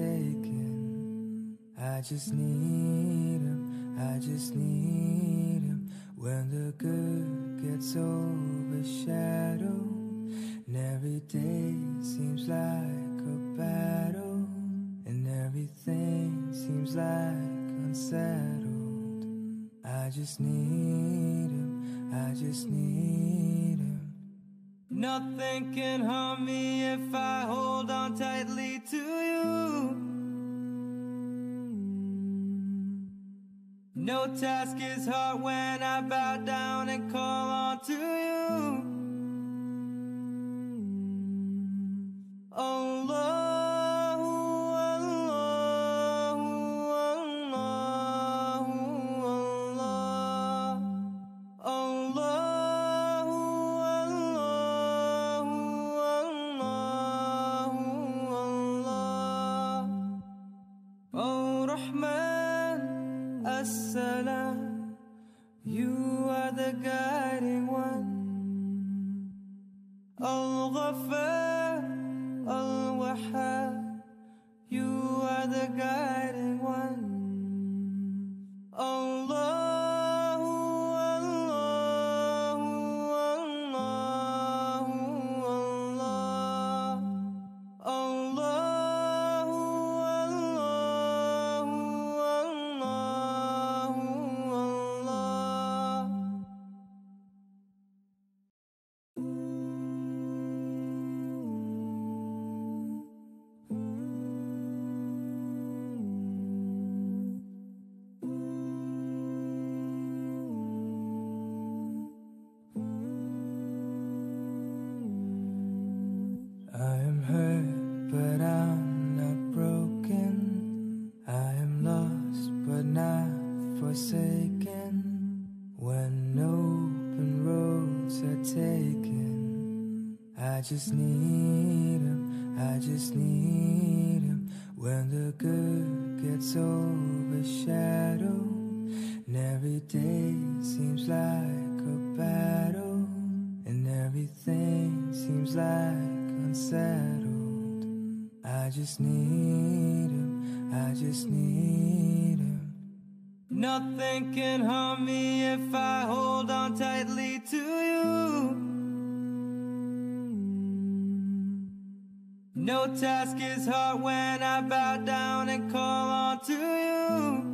taken. I just need him, I just need him. When the good gets overshadowed and every day seems like a battle, and everything seems like unsettled. I just need him, I just need him. Nothing can harm me if I hold on tightly to you. No task is hard when I bow down and call on to you. Allahu, Allahu, Allahu, Allah. Allahu, Allahu, Allah. Oh Rahman, Assalam, you are the guiding one. Al-Ghaffar, Al-Wahhab, you are the guiding one. Allahu, Allahu, Allahu, Allah. Allahu, Allahu, Allahu, Allah. I am hurt, but I'm not broken. I am lost, but not forsaken. When open roads are taken, I just need him, I just need him. When the good gets overshadowed and every day seems like a battle, and everything seems like unsettled, I just need him, I just need him. Nothing can harm me if I hold on tightly to you. No task is hard when I bow down and call on to you.